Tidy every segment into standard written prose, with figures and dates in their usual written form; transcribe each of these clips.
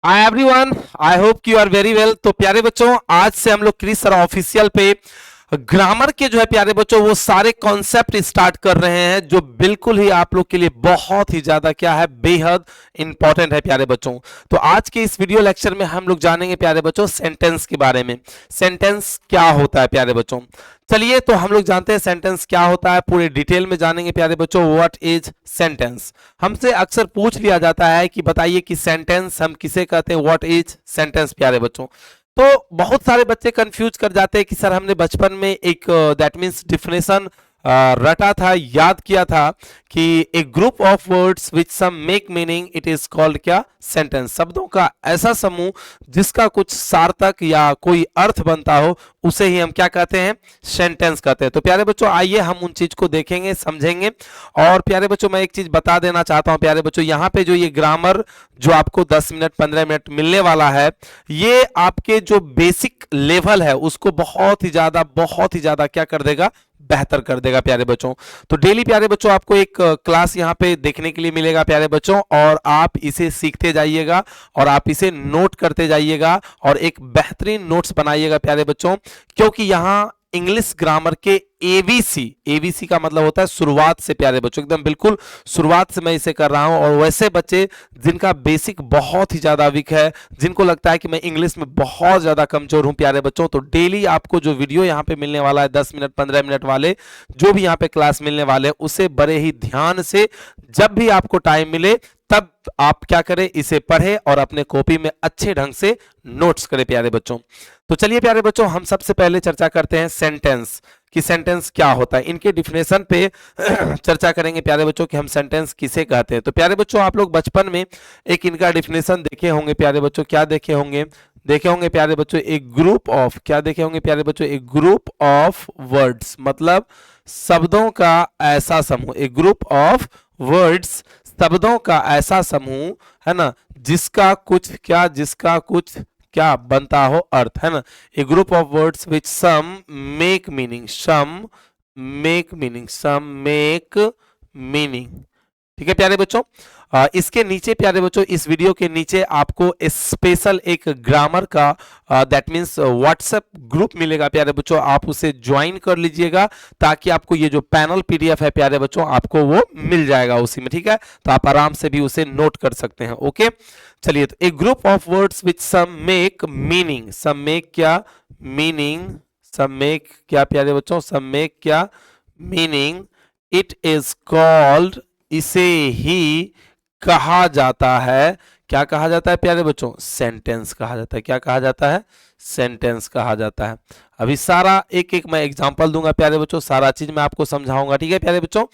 Hi everyone, I hope you are very well. तो प्यारे बच्चों, आज से हम लोग क्रिस सर ऑफिशियल पे ग्रामर के जो है प्यारे बच्चों वो सारे कॉन्सेप्ट स्टार्ट कर रहे हैं जो बिल्कुल ही आप लोग के लिए बहुत ही ज्यादा क्या है, बेहद इंपॉर्टेंट है प्यारे बच्चों। तो आज के इस वीडियो लेक्चर में हम लोग जानेंगे प्यारे बच्चों सेंटेंस के बारे में। सेंटेंस क्या होता है प्यारे बच्चों, चलिए तो हम लोग जानते हैं सेंटेंस क्या होता है, पूरे डिटेल में जानेंगे प्यारे बच्चों। What is sentence? हमसे अक्सर पूछ लिया जाता है कि बताइए कि सेंटेंस हम किसे कहते हैं, व्हाट इज सेंटेंस प्यारे बच्चों। तो बहुत सारे बच्चे कंफ्यूज कर जाते हैं कि सर हमने बचपन में एक दैट मीन्स डिफिनेशन रटा था, याद किया था कि a group of words which some make meaning it is called क्या, सेंटेंस। शब्दों का ऐसा समूह जिसका कुछ सार्थक या कोई अर्थ बनता हो उसे ही हम क्या कहते हैं, सेंटेंस कहते हैं। तो प्यारे बच्चों आइए हम उन चीज को देखेंगे, समझेंगे। और प्यारे बच्चों मैं एक चीज बता देना चाहता हूं प्यारे बच्चों, यहाँ पे जो ये ग्रामर जो आपको 10 मिनट 15 मिनट मिलने वाला है, ये आपके जो बेसिक लेवल है उसको बहुत ही ज्यादा क्या कर देगा, बेहतर कर देगा प्यारे बच्चों। तो डेली प्यारे बच्चों आपको एक क्लास यहाँ पे देखने के लिए मिलेगा प्यारे बच्चों, और आप इसे सीखते जाइएगा और आप इसे नोट करते जाइएगा और एक बेहतरीन नोट्स बनाइएगा प्यारे बच्चों। क्योंकि यहाँ इंग्लिश ग्रामर के एबीसी, एबीसी का मतलब होता है शुरुआत से प्यारे बच्चों, एकदम बिल्कुल शुरुआत से मैं इसे कर रहा हूं। और वैसे बच्चे जिनका बेसिक बहुत ही ज्यादा वीक है, जिनको लगता है कि मैं इंग्लिश में बहुत ज्यादा कमजोर हूं प्यारे बच्चों, तो डेली आपको जो वीडियो यहाँ पे मिलने वाला है 10 मिनट 15 मिनट वाले, जो भी यहाँ पे क्लास मिलने वाले हैं, उसे बड़े ही ध्यान से जब भी आपको टाइम मिले तब आप क्या करें, इसे पढ़े और अपने कॉपी में अच्छे ढंग से नोट्स करें प्यारे बच्चों। तो चलिए प्यारे बच्चों हम सबसे पहले चर्चा करते हैं सेंटेंस कि सेंटेंस क्या होता है, इनके डिफिनेशन पे चर्चा करेंगे प्यारे बच्चों कि हम सेंटेंस किसे कहते हैं। तो प्यारे बच्चों आप लोग बचपन में एक इनका डिफिनेशन देखे होंगे प्यारे बच्चों, क्या देखे होंगे, देखे होंगे प्यारे बच्चों एक ग्रुप ऑफ, क्या देखे होंगे प्यारे बच्चों, एक ग्रुप ऑफ वर्ड्स, मतलब शब्दों का ऐसा समूह, एक ग्रुप ऑफ वर्ड्स शब्दों का ऐसा समूह है ना, जिसका कुछ क्या, जिसका कुछ क्या बनता हो अर्थ, है ना। A group of words which some make meaning, some make meaning, some make meaning. ठीक है प्यारे बच्चों, इसके नीचे प्यारे बच्चों इस वीडियो के नीचे आपको स्पेशल एक ग्रामर का दैट मीन्स व्हाट्सएप ग्रुप मिलेगा प्यारे बच्चों, आप उसे ज्वाइन कर लीजिएगा ताकि आपको ये जो पैनल पीडीएफ है प्यारे बच्चों आपको वो मिल जाएगा उसी में। ठीक है, तो आप आराम से भी उसे नोट कर सकते हैं। ओके, चलिए तो एक group of words which some make meaning, some make क्या मीनिंग, सम मेक क्या प्यारे बच्चों, सम मेक क्या मीनिंग, इट इज कॉल्ड, इसे ही कहा जाता है, क्या कहा जाता है प्यारे बच्चों, सेंटेंस कहा जाता है। क्या कहा जाता है, सेंटेंस कहा जाता है। अभी सारा एक एक मैं एग्जांपल दूंगा प्यारे बच्चों, सारा चीज मैं आपको समझाऊंगा। ठीक है प्यारे बच्चों,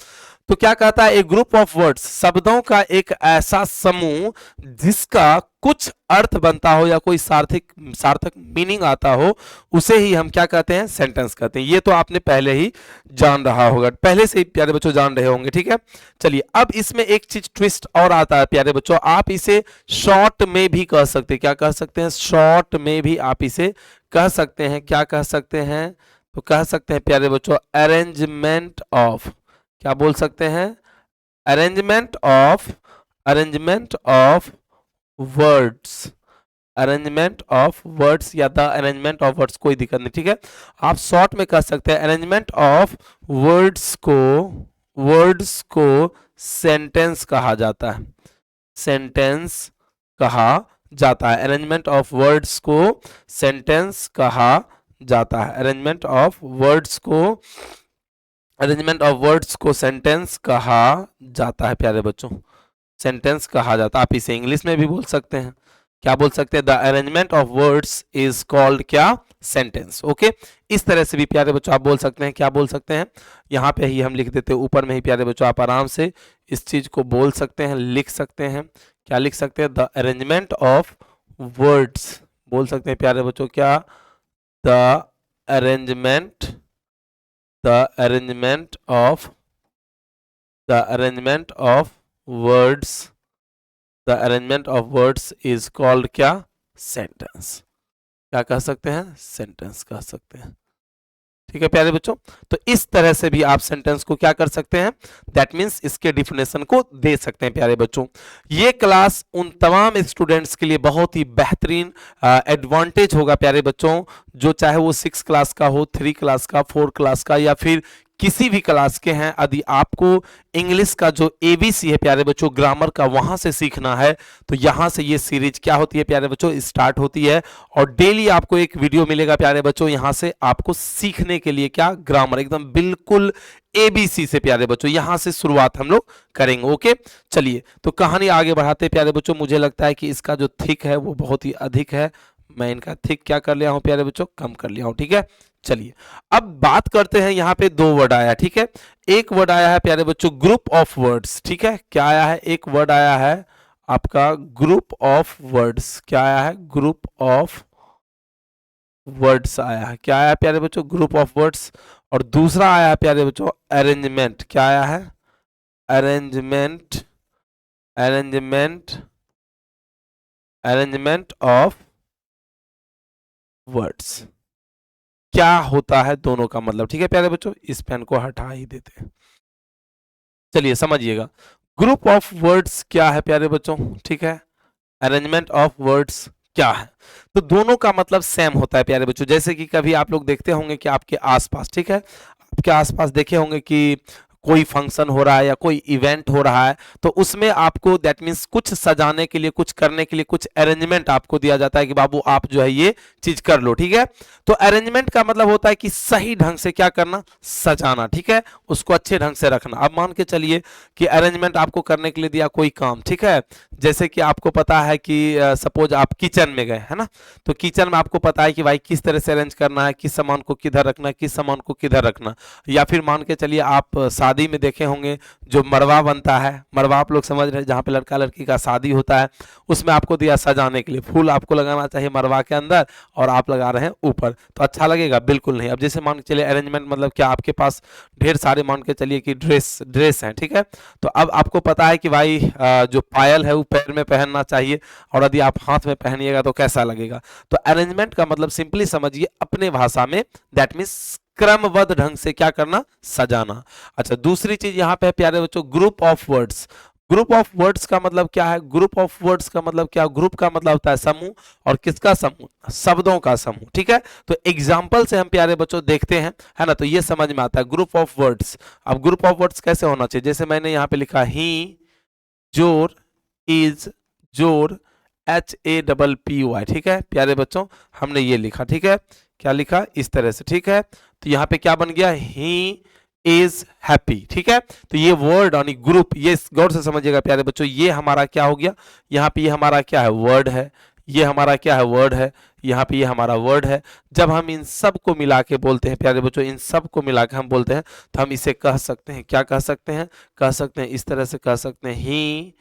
तो क्या कहता है, एक ग्रुप ऑफ वर्ड्स शब्दों का एक ऐसा समूह जिसका कुछ अर्थ बनता हो या कोई सार्थक सार्थक मीनिंग आता हो, उसे ही हम क्या कहते हैं, सेंटेंस कहते हैं। ये तो आपने पहले ही जान रहा होगा, पहले से ही प्यारे बच्चों जान रहे होंगे। ठीक है, चलिए अब इसमें एक चीज ट्विस्ट और आता है प्यारे बच्चों, आप इसे शॉर्ट में भी कह सकते हैं। क्या कह सकते हैं, शॉर्ट में भी आप इसे कह सकते हैं। क्या कह सकते हैं, तो कह सकते हैं प्यारे बच्चों अरेंजमेंट ऑफ, क्या बोल सकते हैं, arrangement of, arrangement of words, arrangement of words या द अरेंजमेंट ऑफ वर्ड्स, कोई दिक्कत नहीं। ठीक है, आप शॉर्ट में कह सकते हैं अरेंजमेंट ऑफ वर्ड्स को, वर्ड्स को सेंटेंस कहा जाता है, सेंटेंस कहा जाता है। अरेंजमेंट ऑफ वर्ड्स को सेंटेंस कहा जाता है, अरेंजमेंट ऑफ वर्ड्स को, अरेंजमेंट ऑफ वर्ड्स को सेंटेंस कहा जाता है प्यारे बच्चों, सेंटेंस कहा जाता है। आप इसे इंग्लिश में भी बोल सकते हैं, क्या बोल सकते हैं, the arrangement of words is called क्या, सेंटेंस। ओके, इस तरह से भी प्यारे बच्चों आप बोल सकते हैं। क्या बोल सकते हैं, यहाँ पे ही हम लिख देते हैं ऊपर में ही प्यारे बच्चों, आप आराम से इस चीज को बोल सकते हैं, लिख सकते हैं। क्या लिख सकते हैं, द अरेंजमेंट ऑफ वर्ड्स, बोल सकते हैं प्यारे बच्चों क्या, the arrangement, the arrangement of, the arrangement of words, the arrangement of words is called क्या, सेंटेंस। क्या कह सकते हैं, सेंटेंस कह सकते हैं। ठीक है प्यारे बच्चों। तो इस तरह से भी आप सेंटेंस को क्या कर सकते हैं, दैट मीन्स इसके डिफिनेशन को दे सकते हैं प्यारे बच्चों। ये क्लास उन तमाम स्टूडेंट्स के लिए बहुत ही बेहतरीन एडवांटेज होगा प्यारे बच्चों, जो चाहे वो 6 क्लास का हो, 3 क्लास का, 4 क्लास का या फिर किसी भी क्लास के हैं। यदि आपको इंग्लिश का जो एबीसी है प्यारे बच्चों, ग्रामर का, वहां से सीखना है तो यहां से ये सीरीज क्या होती है प्यारे बच्चों, स्टार्ट होती है। और डेली आपको एक वीडियो मिलेगा प्यारे बच्चों, यहां से आपको सीखने के लिए क्या, ग्रामर एकदम बिल्कुल एबीसी से प्यारे बच्चों, यहां से शुरुआत हम लोग करेंगे। ओके, चलिए तो कहानी आगे बढ़ाते प्यारे बच्चों। मुझे लगता है कि इसका जो थिक है वो बहुत ही अधिक है, मैं इनका थिक क्या कर लिया हूं प्यारे बच्चों, कम कर लिया हूं। ठीक है, चलिए अब बात करते हैं। यहां पे 2 वर्ड आया, ठीक है। एक वर्ड आया है प्यारे बच्चों ग्रुप ऑफ वर्ड्स, ठीक है। क्या आया है, एक वर्ड आया है आपका ग्रुप ऑफ वर्ड्स। क्या आया है, ग्रुप ऑफ वर्ड्स आया है। क्या आया है प्यारे बच्चों, ग्रुप ऑफ वर्ड्स। और दूसरा आया है प्यारे बच्चों अरेंजमेंट। क्या आया है, arrangement, arrangement, arrangement of words. क्या होता है दोनों का मतलब, ठीक है प्यारे बच्चों। इस पेन को हटा ही देते हैं, चलिए समझिएगा। ग्रुप ऑफ वर्ड्स क्या है प्यारे बच्चों, ठीक है। अरेंजमेंट ऑफ वर्ड्स क्या है, तो दोनों का मतलब सेम होता है प्यारे बच्चों। जैसे कि कभी आप लोग देखते होंगे कि आपके आसपास, ठीक है, आपके आसपास देखे होंगे कि कोई फंक्शन हो रहा है या कोई इवेंट हो रहा है, तो उसमें आपको दैट मीन्स कुछ सजाने के लिए, कुछ करने के लिए कुछ अरेंजमेंट आपको दिया जाता है कि बाबू आप जो है ये चीज कर लो, ठीक है। तो अरेंजमेंट का मतलब होता है कि सही ढंग से क्या करना, सजाना, ठीक है, उसको अच्छे ढंग से रखना। अब मान के चलिए कि अरेंजमेंट आपको करने के लिए दिया कोई काम, ठीक है। जैसे कि आपको पता है कि सपोज आप किचन में गए, है ना, तो किचन में आपको पता है कि भाई किस तरह से अरेंज करना है, किस सामान को किधर रखना है, किस सामान को किधर रखना। या फिर मान के चलिए आप शादी में देखे होंगे जो मरवा बनता है, मरवा आप लोग समझ रहे हैं, जहाँ पे लड़का लड़की का शादी होता है, उसमें आपको दिया सजाने के लिए फूल आपको लगाना चाहिए मरवा के अंदर, और आप लगा रहे हैं ऊपर, तो अच्छा लगेगा, बिल्कुल नहीं। अब जैसे मान के चलिए अरेंजमेंट मतलब क्या, आपके पास ढेर सारे मान के चलिए कि ड्रेस हैं, ठीक है। तो अब आपको पता है कि भाई जो पायल है वो पैर में पहनना चाहिए, और यदि आप हाथ में पहनिएगा तो कैसा लगेगा। तो अरेंजमेंट का मतलब सिंपली समझिए अपने भाषा में, दैट मीन्स क्रमबद्ध ढंग से क्या करना, सजाना। अच्छा, दूसरी चीज यहाँ पे प्यारे बच्चों group of words. Group of words का मतलब क्या है, ग्रुप ऑफ वर्ड्स का मतलब क्या, ग्रुप का मतलब होता है समूह, और किसका समूह, शब्दों का समूह, ठीक है। तो एग्जाम्पल से हम प्यारे बच्चों देखते हैं, है ना, तो ये समझ में आता है ग्रुप ऑफ वर्ड्स। अब ग्रुप ऑफ वर्ड्स कैसे होना चाहिए, जैसे मैंने यहाँ पे लिखा ही, जोर, इज, जोर, HAPPY, ठीक है प्यारे बच्चों, हमने ये लिखा, ठीक है, क्या लिखा, इस तरह से, ठीक है। तो यहाँ पे क्या बन गया, ही इज हैप्पी, ठीक है। तो ये वर्ड यानी ग्रुप, ये गौर से समझिएगा प्यारे बच्चों, ये हमारा क्या हो गया, यहाँ पे ये हमारा क्या है, वर्ड है, ये हमारा क्या है, वर्ड है, यहाँ पे ये हमारा वर्ड है। जब हम इन सब को मिला के बोलते हैं प्यारे बच्चों, इन सब को मिला के हम बोलते हैं, तो हम इसे कह सकते हैं, क्या कह सकते हैं, कह सकते हैं इस तरह से कह सकते हैं, he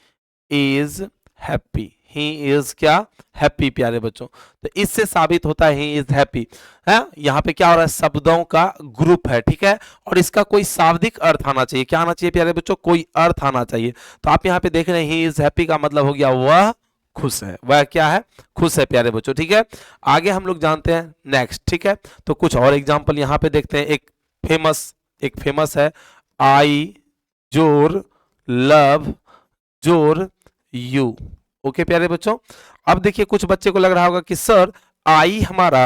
is happy, he is क्या, हैप्पी प्यारे बच्चों। तो इससे साबित होता है ही इज हैप्पी है। यहाँ पे क्या हो रहा है, शब्दों का ग्रुप है, ठीक है, और इसका कोई शाब्दिक अर्थ आना चाहिए। क्या आना चाहिए प्यारे बच्चों, कोई अर्थ आना चाहिए। तो आप यहाँ पे देख रहे हैं ही इज हैप्पी का मतलब हो गया वह खुश है, वह क्या है, खुश है प्यारे बच्चों, ठीक है। आगे हम लोग जानते हैं नेक्स्ट, ठीक है। तो कुछ और एग्जाम्पल यहाँ पे देखते हैं। एक फेमस है, आई जोर लव जोर यू। ओके प्यारे बच्चों, अब देखिए कुछ बच्चे को लग रहा होगा कि सर आई हमारा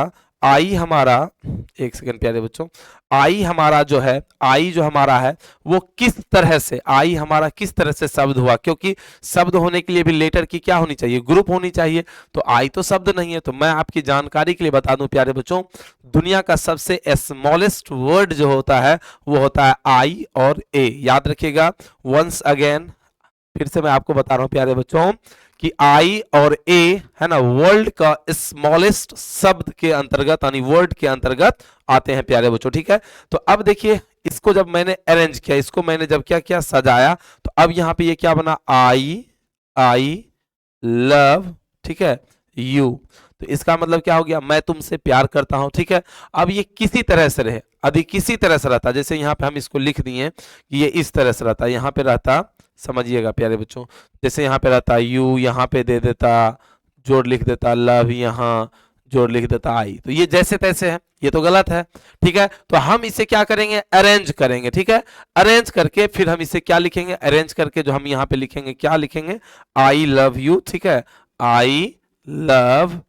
एक सेकंड प्यारे बच्चों, आई हमारा जो है, आई जो हमारा है वो किस तरह से, आई हमारा किस तरह से शब्द हुआ, क्योंकि शब्द होने के लिए भी लेटर की क्या होनी चाहिए, ग्रुप होनी चाहिए। तो आई तो शब्द नहीं है। तो मैं आपकी जानकारी के लिए बता दूं प्यारे बच्चों, दुनिया का सबसे स्मॉलेस्ट वर्ड जो होता है वो होता है आई और ए। याद रखिएगा, वंस अगेन, फिर से मैं आपको बता रहा हूं प्यारे बच्चों कि आई और ए है ना, वर्ल्ड का स्मॉलेस्ट शब्द के अंतर्गत यानी वर्ड के अंतर्गत आते हैं प्यारे बच्चों, ठीक है। तो अब देखिए इसको जब मैंने अरेंज किया, इसको मैंने जब क्या किया, सजाया, तो अब यहां पे ये क्या बना, आई लव, ठीक है, यू। तो इसका मतलब क्या हो गया, मैं तुमसे प्यार करता हूं, ठीक है। अब ये किसी तरह से रहे, यदि किसी तरह से रहता, जैसे यहाँ पे हम इसको लिख दिए कि ये इस तरह से रहता, यहाँ पे रहता, समझिएगा प्यारे बच्चों, जैसे यहाँ पे रहता यू, यहाँ पे दे देता जोड़ लिख देता, लव यहाँ, जोड़ लिख देता आई। तो ये जैसे तैसे है, ये तो गलत है, ठीक है। तो हम इसे क्या करेंगे, अरेंज करेंगे, ठीक है। अरेंज करके फिर हम इसे क्या लिखेंगे, अरेंज करके जो हम यहाँ पे लिखेंगे, क्या लिखेंगे, आई लव यू, ठीक है। I love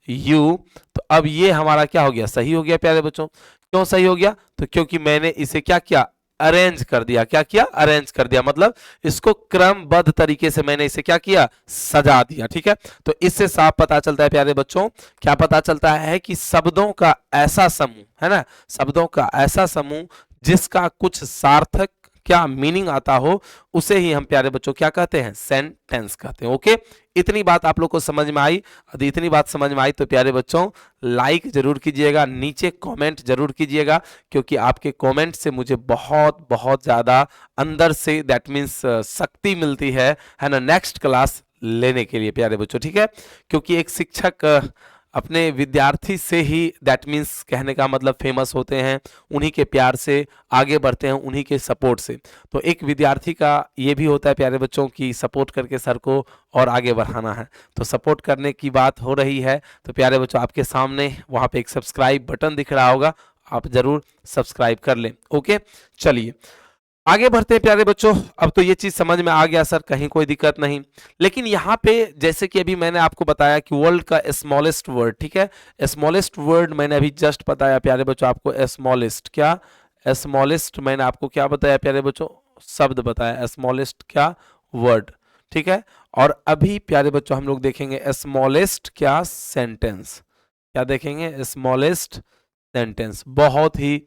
you. तो अब ये हमारा क्या हो गया, सही हो गया प्यारे बच्चों। क्यों सही हो गया, तो क्योंकि मैंने इसे क्या किया, अरेंज कर दिया। क्या किया, अरेंज कर दिया, मतलब इसको क्रमबद्ध तरीके से मैंने इसे क्या किया, सजा दिया, ठीक है। तो इससे साफ पता चलता है प्यारे बच्चों, क्या पता चलता है कि शब्दों का ऐसा समूह, है ना, शब्दों का ऐसा समूह जिसका कुछ सार्थक क्या मीनिंग आता हो, उसे ही हम प्यारे बच्चों क्या कहते हैं, सेंटेंस कहते हैं। ओके, इतनी बात आप लोग को समझ में आई। यदि इतनी बात समझ में आई तो प्यारे बच्चों लाइक जरूर कीजिएगा, नीचे कमेंट जरूर कीजिएगा, क्योंकि आपके कमेंट से मुझे बहुत बहुत ज्यादा अंदर से दैट मीन्स शक्ति मिलती है ना, नेक्स्ट क्लास लेने के लिए प्यारे बच्चों, ठीक है। क्योंकि एक शिक्षक अपने विद्यार्थी से ही दैट मीन्स कहने का मतलब फेमस होते हैं, उन्हीं के प्यार से आगे बढ़ते हैं, उन्हीं के सपोर्ट से। तो एक विद्यार्थी का ये भी होता है प्यारे बच्चों की सपोर्ट करके सर को और आगे बढ़ाना है। तो सपोर्ट करने की बात हो रही है, तो प्यारे बच्चों आपके सामने वहाँ पे एक सब्सक्राइब बटन दिख रहा होगा, आप जरूर सब्सक्राइब कर लें। ओके, चलिए आगे बढ़ते हैं प्यारे बच्चों। अब तो ये चीज समझ में आ गया सर, कहीं कोई दिक्कत नहीं। लेकिन यहाँ पे जैसे कि अभी मैंने आपको बताया कि वर्ल्ड का स्मॉलेस्ट वर्ड, ठीक है, स्मॉलेस्ट वर्ड मैंने अभी जस्ट बताया प्यारे बच्चों आपको, स्मॉलेस्ट क्या, स्मॉलेस्ट मैंने आपको क्या बताया प्यारे बच्चों, शब्द बताया, स्मॉलेस्ट क्या, वर्ड, ठीक है। और अभी प्यारे बच्चों हम लोग देखेंगे स्मॉलेस्ट क्या, सेंटेंस। क्या देखेंगे, स्मॉलेस्ट सेंटेंस। बहुत ही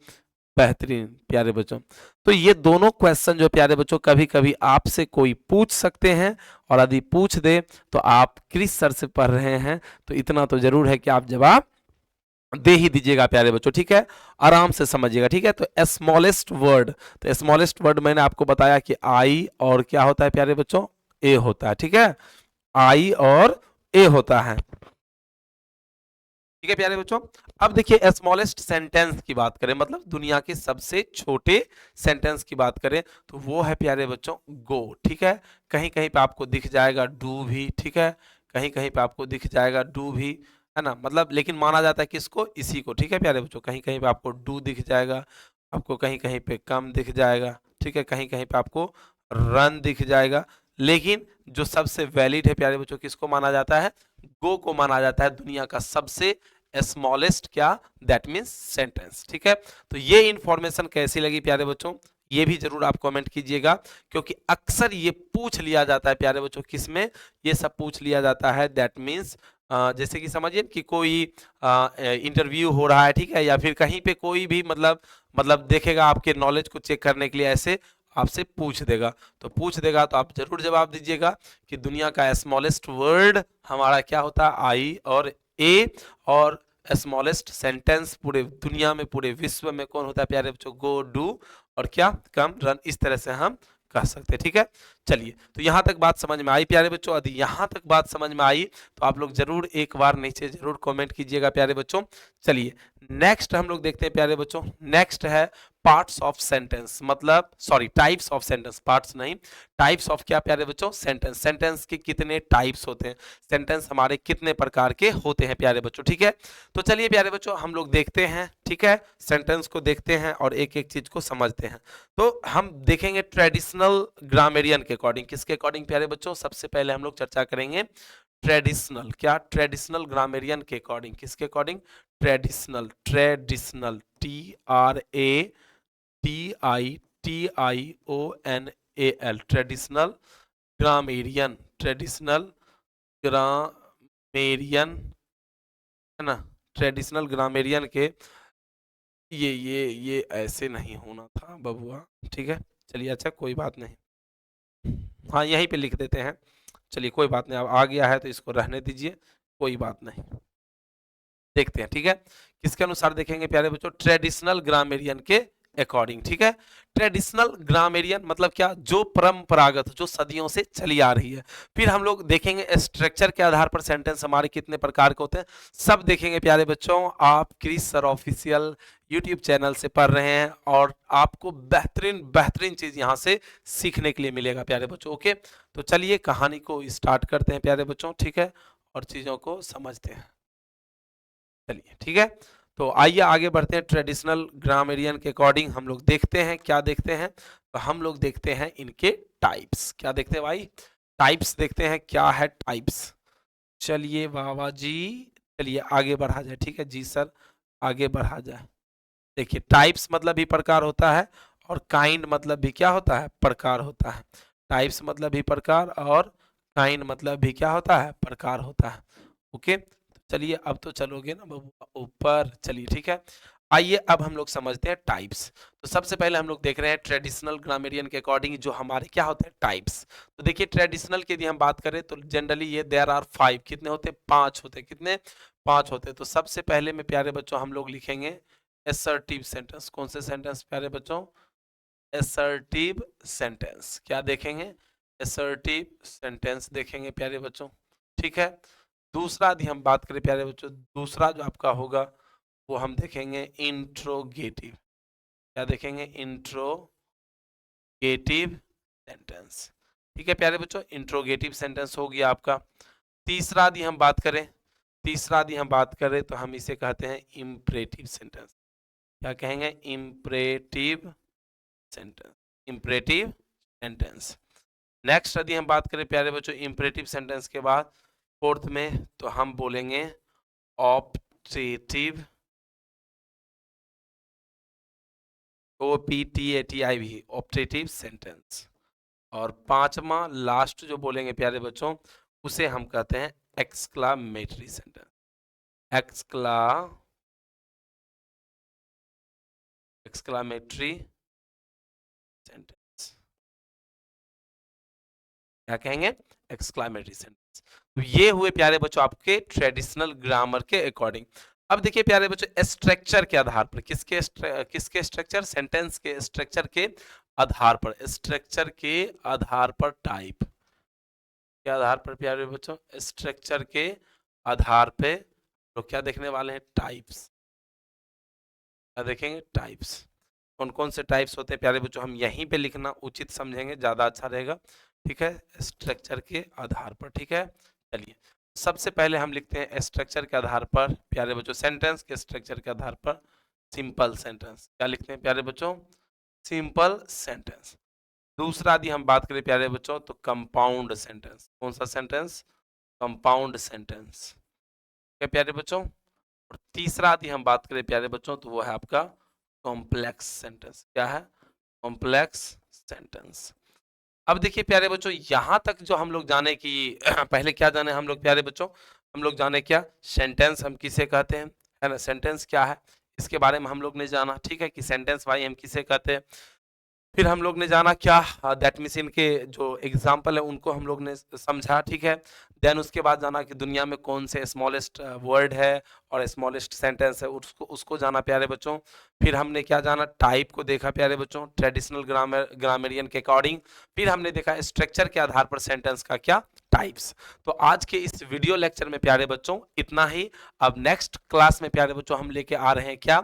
बेहतरीन प्यारे बच्चों। तो ये दोनों क्वेश्चन जो प्यारे बच्चों कभी कभी आपसे कोई पूछ सकते हैं, और यदि पूछ दे तो आप क्रिस सर से पढ़ रहे हैं तो इतना तो जरूर है कि आप जवाब दे ही दीजिएगा प्यारे बच्चों, ठीक है, आराम से समझिएगा, ठीक है। तो स्मॉलेस्ट वर्ड, तो स्मॉलेस्ट वर्ड मैंने आपको बताया कि आई और क्या होता है प्यारे बच्चों, ए होता है, ठीक है, आई और ए होता है, ठीक है प्यारे बच्चों। अब देखिए स्मॉलेस्ट सेंटेंस की बात करें, मतलब दुनिया के सबसे छोटे सेंटेंस की बात करें, तो वो है प्यारे बच्चों गो, ठीक है। कहीं कहीं पे आपको दिख जाएगा डू भी, ठीक है, कहीं कहीं पे आपको दिख जाएगा डू भी, है ना, मतलब लेकिन माना जाता है किसको, इसी को, ठीक है प्यारे बच्चों। कहीं कहीं पे आपको डू दिख जाएगा, आपको कहीं कहीं पे कम दिख जाएगा, ठीक है, कहीं कहीं पे आपको रन दिख जाएगा, लेकिन जो सबसे वैलिड है प्यारे बच्चों, किसको माना जाता है, गो को माना जाता है दुनिया का सबसे स्मॉलेस्ट क्या, दैट मीन्स सेंटेंस, ठीक है। तो ये इंफॉर्मेशन कैसी लगी प्यारे बच्चों, ये भी जरूर आप कमेंट कीजिएगा, क्योंकि अक्सर ये पूछ लिया जाता है प्यारे बच्चों, किसमें, ये सब पूछ लिया जाता है, दैट मीन्स जैसे कि समझिए कि कोई इंटरव्यू हो रहा है, ठीक है, या फिर कहीं पे कोई भी मतलब देखेगा आपके नॉलेज को चेक करने के लिए, ऐसे आपसे पूछ देगा, तो पूछ देगा तो आप जरूर जवाब दीजिएगा कि दुनिया का स्मॉलेस्ट वर्ड हमारा क्या होता है, आई और ए, और स्मॉलेस्ट सेंटेंस पूरे दुनिया में, पूरे विश्व में कौन होता है प्यारे बच्चों, गो, डू और क्या, कम, रन, इस तरह से हम कह सकते हैं, ठीक है। चलिए, तो यहां तक बात समझ में आई प्यारे बच्चों, यदि यहां तक बात समझ में आई तो आप लोग जरूर एक बार नीचे जरूर कमेंट कीजिएगा प्यारे बच्चों। चलिए नेक्स्ट हम लोग देखते हैं प्यारे बच्चों, नेक्स्ट है पार्ट्स ऑफ सेंटेंस, मतलब sorry types of sentence, parts नहीं, टाइप्स ऑफ क्या प्यारे बच्चों, सेंटेंस। सेंटेंस के कितने टाइप्स होते हैं, सेंटेंस हमारे कितने प्रकार के होते हैं प्यारे बच्चों, ठीक है। तो चलिए प्यारे बच्चों हम लोग देखते हैं, ठीक है, सेंटेंस को देखते हैं और एक एक चीज को समझते हैं। तो हम देखेंगे ट्रेडिशनल ग्रामेरियन के अकॉर्डिंग, किसके अकॉर्डिंग प्यारे बच्चों, सबसे पहले हम लोग चर्चा करेंगे ट्रेडिशनल क्या, ट्रेडिशनल ग्रामेरियन के अकॉर्डिंग, किसके according, traditional, traditional, TRADITIONAL, traditional grammarian, traditional grammarian, है ना, ट्रेडिशनल ग्रामेरियन के ये ऐसे नहीं होना था बबुआ, ठीक है। चलिए अच्छा कोई बात नहीं, हाँ यहीं पे लिख देते हैं, चलिए कोई बात नहीं, अब आ गया है तो इसको रहने दीजिए, कोई बात नहीं। देखते हैं, ठीक है, किसके अनुसार देखेंगे प्यारे बच्चों, ट्रेडिशनल ग्रामेरियन के अकॉर्डिंग, ठीक है। ट्रेडिशनल ग्रामेरियन मतलब क्या, जो परंपरागत, जो सदियों से चली आ रही है। फिर हम लोग देखेंगे स्ट्रक्चर के आधार पर सेंटेंस हमारे कितने प्रकार के होते हैं, सब देखेंगे प्यारे बच्चों। आप Chris sir official YouTube channel से पढ़ रहे हैं और आपको बेहतरीन बेहतरीन चीज यहाँ से सीखने के लिए मिलेगा प्यारे बच्चों। ओके, तो चलिए कहानी को स्टार्ट करते हैं प्यारे बच्चों, ठीक है। और चीजों को समझते हैं। चलिए ठीक है, तो आइए आगे बढ़ते हैं। ट्रेडिशनल ग्रामेरियन के अकॉर्डिंग हम लोग देखते हैं, क्या देखते हैं, तो हम लोग देखते हैं इनके टाइप्स। क्या देखते हैं भाई? टाइप्स देखते हैं, क्या है टाइप्स। चलिए बाबा जी, चलिए आगे बढ़ा जाए। ठीक है जी सर, आगे बढ़ा जाए। देखिए टाइप्स मतलब भी प्रकार होता है, और काइंड मतलब भी क्या होता है? प्रकार होता है। टाइप्स मतलब भी प्रकार, और काइंड मतलब भी क्या होता है? प्रकार होता है। ओके, चलिए अब तो चलोगे ना बबुआ ऊपर। चलिए ठीक है, आइए अब हम लोग समझते हैं टाइप्स। तो सबसे पहले हम लोग देख रहे हैं ट्रेडिशनल ग्रामेरियन के अकॉर्डिंग जो हमारे क्या होते हैं टाइप्स। तो देखिए ट्रेडिशनल की यदि हम बात करें तो जनरली ये देयर आर 5, कितने होते हैं? 5 होते हैं। कितने? 5 होते हैं। तो सबसे पहले में प्यारे बच्चों हम लोग लिखेंगे असर्टिव सेंटेंस। कौन से सेंटेंस प्यारे बच्चों? Assertive sentence. क्या देखेंगे? असर्टिव सेंटेंस देखेंगे प्यारे बच्चों। ठीक है, दूसरा यदि हम बात करें प्यारे बच्चों, दूसरा जो आपका होगा वो हम देखेंगे इंट्रोगेटिव। क्या देखेंगे? Interrogative sentence. ठीक है प्यारे बच्चों, इंट्रोगेटिव सेंटेंस हो गया आपका। तीसरा यदि हम बात करें, तीसरा यदि हम बात करें तो हम इसे कहते हैं इम्परेटिव सेंटेंस। क्या कहेंगे? Imperative sentence. Imperative sentence. Next यदि हम बात करें प्यारे बच्चों इम्परेटिव सेंटेंस के बाद फोर्थ में, तो हम बोलेंगे ऑप्टेटिव, OPTATIV, ऑप्टेटिव सेंटेंस। और पांचवा लास्ट जो बोलेंगे प्यारे बच्चों उसे हम कहते हैं एक्सक्लामेटरी सेंटेंस। Exclamatory sentence. क्या कहेंगे? Exclamatory sentence. तो ये हुए प्यारे बच्चों आपके ट्रेडिशनल ग्रामर के अकॉर्डिंग। अब देखिए प्यारे बच्चों स्ट्रक्चर के आधार पर, किसके स्ट्रक्चर? सेंटेंस के स्ट्रक्चर के आधार पर, स्ट्रक्चर के आधार पर टाइप के आधार पर प्यारे बच्चों, स्ट्रक्चर के आधार पे तो क्या देखने वाले हैं? टाइप्स। क्या देखेंगे? टाइप्स। कौन कौन से टाइप्स होते हैं प्यारे बच्चों हम यहीं पे लिखना उचित समझेंगे, ज्यादा अच्छा रहेगा। ठीक है, स्ट्रक्चर के आधार पर। ठीक है, चलिए सबसे पहले हम लिखते हैं स्ट्रक्चर के आधार पर प्यारे बच्चों, सेंटेंस के स्ट्रक्चर के आधार पर सिंपल सेंटेंस। क्या लिखते हैं प्यारे बच्चों? Simple sentence. दूसरा यदि हम बात करें प्यारे बच्चों तो कंपाउंड सेंटेंस। कौन सा सेंटेंस? Compound sentence. क्या प्यारे बच्चों? और तीसरा यदि हम बात करें प्यारे बच्चों तो वो है आपका कॉम्प्लेक्स सेंटेंस। क्या है? Complex sentence. अब देखिए प्यारे बच्चों यहां तक जो हम लोग जाने की पहले क्या जाने हम लोग प्यारे बच्चों? हम लोग जाने क्या सेंटेंस हम किसे कहते हैं, है ना? सेंटेंस क्या है इसके बारे में हम लोग ने जाना। ठीक है, कि सेंटेंस भाई हम किसे कहते हैं। फिर हम लोग ने जाना क्या, दैट मीन्स इनके जो एग्जाम्पल है उनको हम लोग ने समझा। ठीक है, देन उसके बाद जाना कि दुनिया में कौन से स्मॉलेस्ट वर्ड है और स्मॉलेस्ट सेंटेंस है उसको उसको जाना प्यारे बच्चों। फिर हमने क्या जाना? टाइप को देखा प्यारे बच्चों ट्रेडिशनल ग्रामेरियन के अकॉर्डिंग। फिर हमने देखा स्ट्रक्चर के आधार पर सेंटेंस का क्या टाइप्स। तो आज के इस वीडियो लेक्चर में प्यारे बच्चों इतना ही। अब नेक्स्ट क्लास में प्यारे बच्चों हम लेके आ रहे हैं क्या,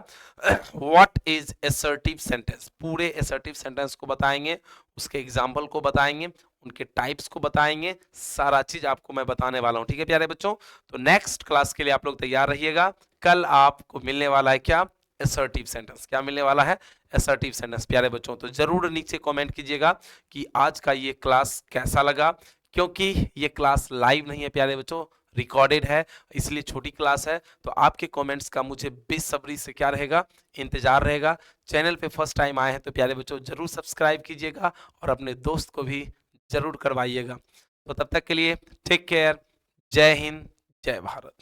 व्हाट इज असर्टिव सेंटेंस। पूरे असर्टिव सेंटेंस को बताएंगे, उसके एग्जाम्पल को बताएंगे, उनके टाइप्स को बताएंगे, सारा चीज आपको मैं बताने वाला हूं। ठीक है प्यारे बच्चों, तो नेक्स्ट क्लास के लिए आप लोग तैयार रहिएगा। कल आपको मिलने वाला है क्या? Assertive sentence. क्या मिलने वाला है? असर्टिव सेंटेंस प्यारे बच्चों। तो जरूर नीचे कमेंट कीजिएगा कि आज का ये क्लास कैसा लगा। क्योंकि ये क्लास लाइव नहीं है प्यारे बच्चों, रिकॉर्डेड है, इसलिए छोटी क्लास है। तो आपके कमेंट्स का मुझे बेसब्री से क्या रहेगा? इंतजार रहेगा। चैनल पे फर्स्ट टाइम आए हैं तो प्यारे बच्चों जरूर सब्सक्राइब कीजिएगा और अपने दोस्त को भी जरूर करवाइएगा। तो तब तक के लिए टेक केयर। जय हिंद, जय भारत।